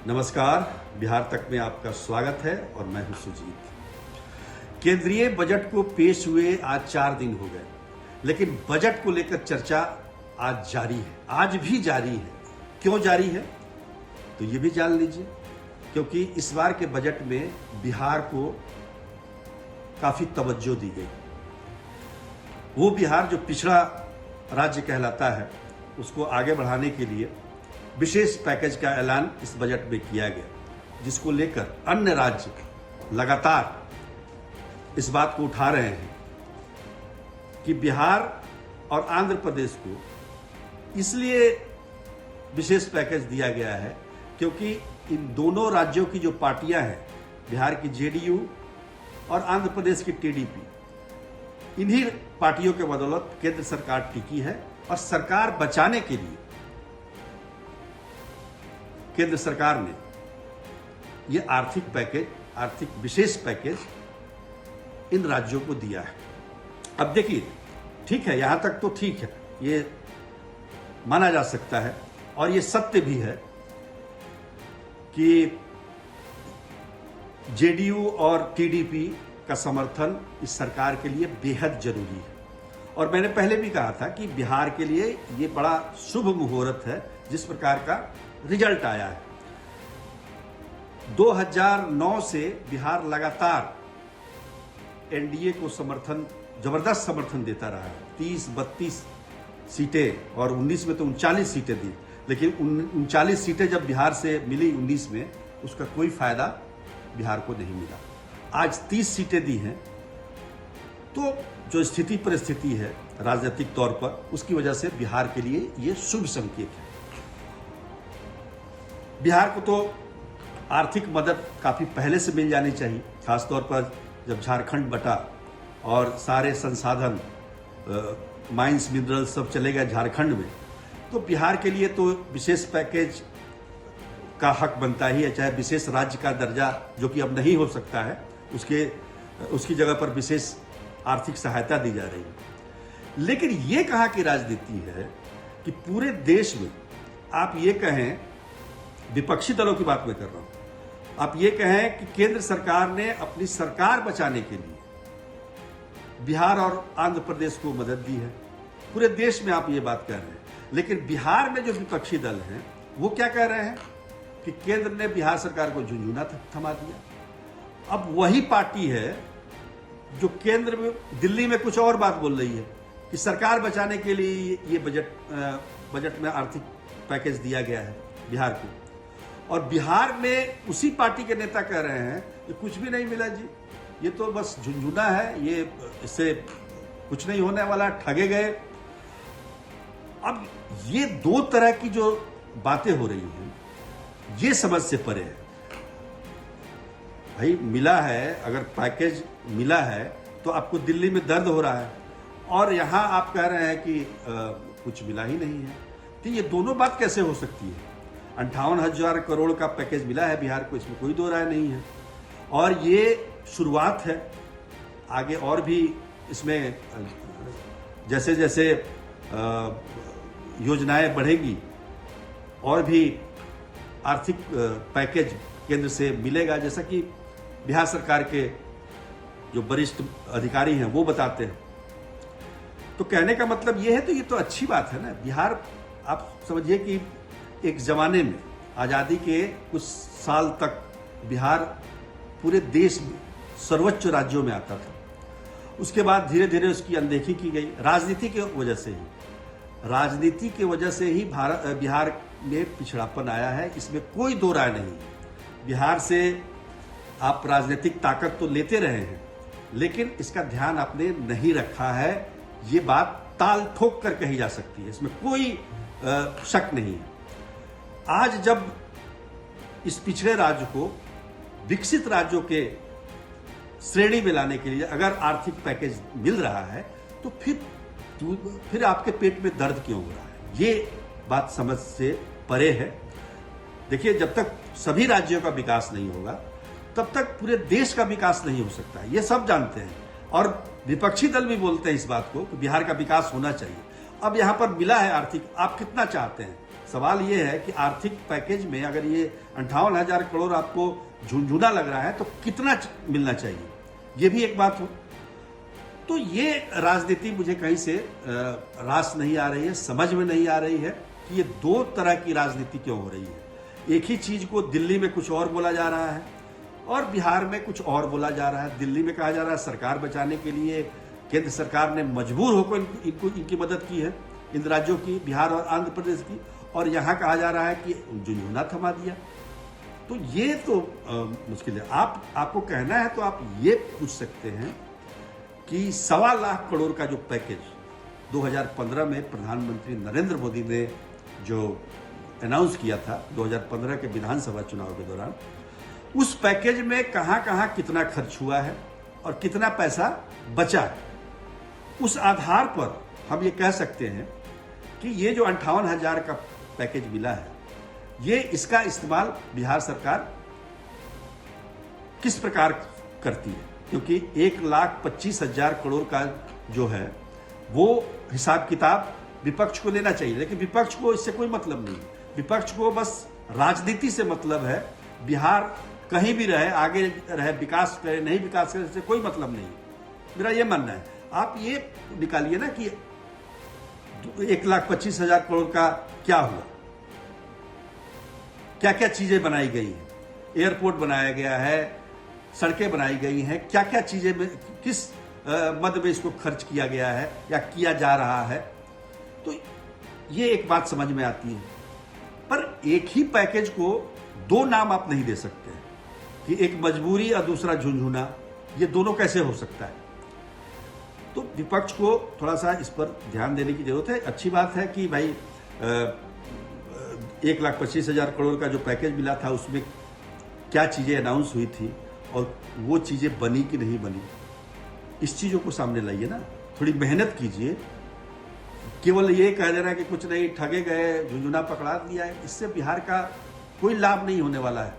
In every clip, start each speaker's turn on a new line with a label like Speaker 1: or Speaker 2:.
Speaker 1: नमस्कार, बिहार तक में आपका स्वागत है और मैं हूं सुजीत। केंद्रीय बजट को पेश हुए आज 4 दिन हो गए, लेकिन बजट को लेकर चर्चा आज जारी है, आज भी जारी है। क्यों जारी है तो ये भी जान लीजिए, क्योंकि इस बार के बजट में बिहार को काफी तवज्जो दी गई। वो बिहार जो पिछड़ा राज्य कहलाता है, उसको आगे बढ़ाने के लिए विशेष पैकेज का ऐलान इस बजट में किया गया, जिसको लेकर अन्य राज्य लगातार इस बात को उठा रहे हैं कि बिहार और आंध्र प्रदेश को इसलिए विशेष पैकेज दिया गया है क्योंकि इन दोनों राज्यों की जो पार्टियां हैं, बिहार की जेडीयू और आंध्र प्रदेश की टीडीपी, इन्हीं पार्टियों के बदौलत केंद्र सरकार टिकी है और सरकार बचाने के लिए केंद्र सरकार ने यह आर्थिक विशेष पैकेज इन राज्यों को दिया है। अब देखिए, ठीक है, यहां तक तो ठीक है, ये माना जा सकता है और ये सत्य भी है कि जेडीयू और टीडीपी का समर्थन इस सरकार के लिए बेहद जरूरी है। और मैंने पहले भी कहा था कि बिहार के लिए ये बड़ा शुभ मुहूर्त है जिस प्रकार का रिजल्ट आया है। 2009 से बिहार लगातार एनडीए को जबरदस्त समर्थन देता रहा है। 30-32 सीटें और 19 में तो 39 सीटें दी, लेकिन 39 सीटें जब बिहार से मिली 19 में, उसका कोई फायदा बिहार को नहीं मिला। आज 30 सीटें दी हैं, तो जो स्थिति परिस्थिति है राजनीतिक तौर पर, उसकी वजह से बिहार के लिए ये शुभ संकेत है। बिहार को तो आर्थिक मदद काफी पहले से मिल जानी चाहिए, खासतौर पर जब झारखंड बटा और सारे संसाधन माइंस मिनरल सब चले गए झारखंड में, तो बिहार के लिए तो विशेष पैकेज का हक बनता ही है। चाहे विशेष राज्य का दर्जा, जो कि अब नहीं हो सकता है, उसकी जगह पर विशेष आर्थिक सहायता दी जा रही है। लेकिन ये कहाँ की राजनीति है कि पूरे देश में आप ये कहें, विपक्षी दलों की बात मैं कर रहा हूं, आप ये कहें कि केंद्र सरकार ने अपनी सरकार बचाने के लिए बिहार और आंध्र प्रदेश को मदद दी है। पूरे देश में आप ये बात कह रहे हैं, लेकिन बिहार में जो विपक्षी दल हैं वो क्या कह रहे हैं कि केंद्र ने बिहार सरकार को झुंझुना थमा दिया। अब वही पार्टी है जो केंद्र में, दिल्ली में कुछ और बात बोल रही है कि सरकार बचाने के लिए ये बजट में आर्थिक पैकेज दिया गया है बिहार को, और बिहार में उसी पार्टी के नेता कह रहे हैं कि कुछ भी नहीं मिला जी, ये तो बस झुंझुना है, ये इससे कुछ नहीं होने वाला, ठगे गए। अब ये दो तरह की जो बातें हो रही हैं, ये समझ से परे है। भाई मिला है, अगर पैकेज मिला है तो आपको दिल्ली में दर्द हो रहा है, और यहां आप कह रहे हैं कि कुछ मिला ही नहीं है। तो ये दोनों बात कैसे हो सकती है? 58,000 करोड़ का पैकेज मिला है बिहार को, इसमें कोई दो राय नहीं है, और ये शुरुआत है। आगे और भी इसमें जैसे जैसे योजनाएं बढ़ेगी और भी आर्थिक पैकेज केंद्र से मिलेगा, जैसा कि बिहार सरकार के जो वरिष्ठ अधिकारी हैं वो बताते हैं। तो कहने का मतलब ये है, तो ये तो अच्छी बात है ना। बिहार, आप समझिए कि एक जमाने में, आजादी के कुछ साल तक, बिहार पूरे देश में सर्वोच्च राज्यों में आता था। उसके बाद धीरे धीरे उसकी अनदेखी की गई, राजनीति की वजह से ही बिहार में पिछड़ापन आया है, इसमें कोई दो राय नहीं। बिहार से आप राजनीतिक ताकत तो लेते रहे हैं, लेकिन इसका ध्यान आपने नहीं रखा है, ये बात ताल ठोक कर कही जा सकती है, इसमें कोई शक नहीं है। आज जब इस पिछड़े राज्य को विकसित राज्यों के श्रेणी में लाने के लिए अगर आर्थिक पैकेज मिल रहा है, तो फिर आपके पेट में दर्द क्यों हो रहा है? ये बात समझ से परे है। देखिए, जब तक सभी राज्यों का विकास नहीं होगा, तब तक पूरे देश का विकास नहीं हो सकता है, ये सब जानते हैं। और विपक्षी दल भी बोलते हैं इस बात को कि बिहार का विकास होना चाहिए। अब यहां पर मिला है आर्थिक, आप कितना चाहते हैं? सवाल ये है कि आर्थिक पैकेज में अगर ये 58,000 करोड़ आपको झुनझुना लग रहा है तो कितना मिलना चाहिए, ये भी एक बात हो। तो ये राजनीति मुझे कहीं से रास नहीं आ रही है, समझ में नहीं आ रही है कि ये दो तरह की राजनीति क्यों हो रही है। एक ही चीज को दिल्ली में कुछ और बोला जा रहा है और बिहार में कुछ और बोला जा रहा है। दिल्ली में कहा जा रहा है सरकार बचाने के लिए केंद्र सरकार ने मजबूर होकर इनकी मदद की है, इन राज्यों की, बिहार और आंध्र प्रदेश की, और यहाँ कहा जा रहा है कि झुनझुना थमा दिया। तो ये तो मुश्किल है। आपको कहना है तो आप ये पूछ सकते हैं कि 1.25 लाख करोड़ का जो पैकेज 2015 में प्रधानमंत्री नरेंद्र मोदी ने जो अनाउंस किया था 2015 के विधानसभा चुनाव के दौरान, उस पैकेज में कहां कहां कितना खर्च हुआ है और कितना पैसा बचा है, उस आधार पर हम ये कह सकते हैं कि ये जो 58,000 का पैकेज मिला है, ये इसका इस्तेमाल बिहार सरकार किस प्रकार करती है। क्योंकि 1,25,000 करोड़ का जो है वो हिसाब किताब विपक्ष को लेना चाहिए, लेकिन विपक्ष को इससे कोई मतलब नहीं है। विपक्ष को बस राजनीति से मतलब है। बिहार कहीं भी रहे, आगे रहे, विकास करे नहीं विकास करे, इससे कोई मतलब नहीं है। मेरा ये मानना है। आप ये निकालिए ना कि 1,25,000 करोड़ का क्या हुआ, क्या क्या चीजें बनाई गई हैं। एयरपोर्ट बनाया गया है, सड़कें बनाई गई हैं, क्या क्या चीजें किस मद में इसको खर्च किया गया है या किया जा रहा है। तो ये एक बात समझ में आती है। पर एक ही पैकेज को दो नाम आप नहीं दे सकते कि एक मजबूरी और दूसरा झुनझुना, ये दोनों कैसे हो सकता है। तो विपक्ष को थोड़ा सा इस पर ध्यान देने की जरूरत है। अच्छी बात है कि भाई 1,25,000 करोड़ का जो पैकेज मिला था उसमें क्या चीजें अनाउंस हुई थी और वो चीजें बनी कि नहीं बनी, इस चीजों को सामने लाइए ना। थोड़ी मेहनत कीजिए। केवल ये कह देना कि कुछ नहीं, ठगे गए, झुनझुना पकड़ा दिया है, इससे बिहार का कोई लाभ नहीं होने वाला है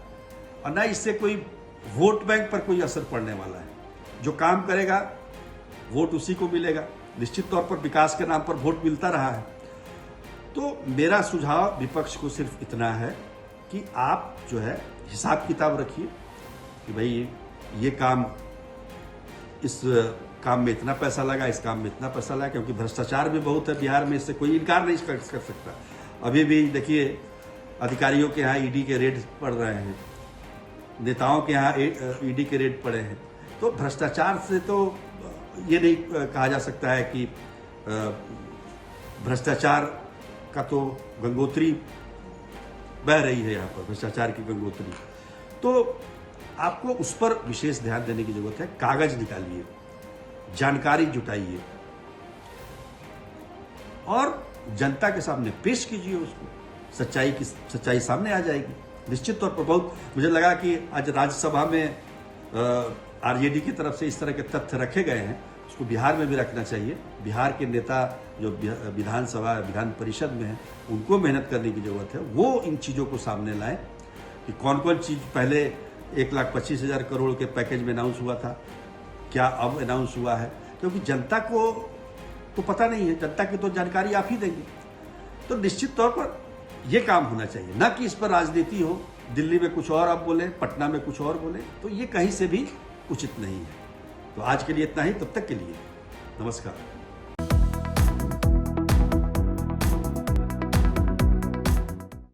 Speaker 1: और ना इससे कोई वोट बैंक पर कोई असर पड़ने वाला है। जो काम करेगा वोट उसी को मिलेगा। निश्चित तौर पर विकास के नाम पर वोट मिलता रहा है। तो मेरा सुझाव विपक्ष को सिर्फ इतना है कि आप जो है हिसाब किताब रखिए कि भाई ये काम, इस काम में इतना पैसा लगा, इस काम में इतना पैसा लगा, क्योंकि भ्रष्टाचार भी बहुत है बिहार में, इससे कोई इनकार नहीं कर सकता। अभी भी देखिए अधिकारियों के यहाँ ईडी के रेड पड़ रहे हैं, नेताओं के यहाँ ईडी के रेड पड़े हैं। तो भ्रष्टाचार से तो ये नहीं कहा जा सकता है कि भ्रष्टाचार का तो गंगोत्री बह रही है यहाँ पर, भ्रष्टाचार की गंगोत्री। तो आपको उस पर विशेष ध्यान देने की जरूरत है। कागज निकालिए, जानकारी जुटाइए और जनता के सामने पेश कीजिए उसको। सच्चाई सामने आ जाएगी निश्चित तौर पर। बहुत मुझे लगा कि आज राज्यसभा में आरजेडी की तरफ से इस तरह के तथ्य रखे गए हैं, उसको बिहार में भी रखना चाहिए। बिहार के नेता जो विधानसभा विधान परिषद में हैं, उनको मेहनत करने की जरूरत है। वो इन चीज़ों को सामने लाएं कि कौन कौन चीज़ पहले 1,25,000 करोड़ के पैकेज में अनाउंस हुआ था, क्या अब अनाउंस हुआ है। क्योंकि जनता को तो पता नहीं है, जनता की तो जानकारी आप ही देंगे। तो निश्चित तौर पर यह काम होना चाहिए, ना कि इस पर राजनीति हो, दिल्ली में कुछ और आप बोले, पटना में कुछ और बोले, तो ये कहीं से भी उचित नहीं है। तो आज के लिए इतना ही, तब तक के लिए नमस्कार।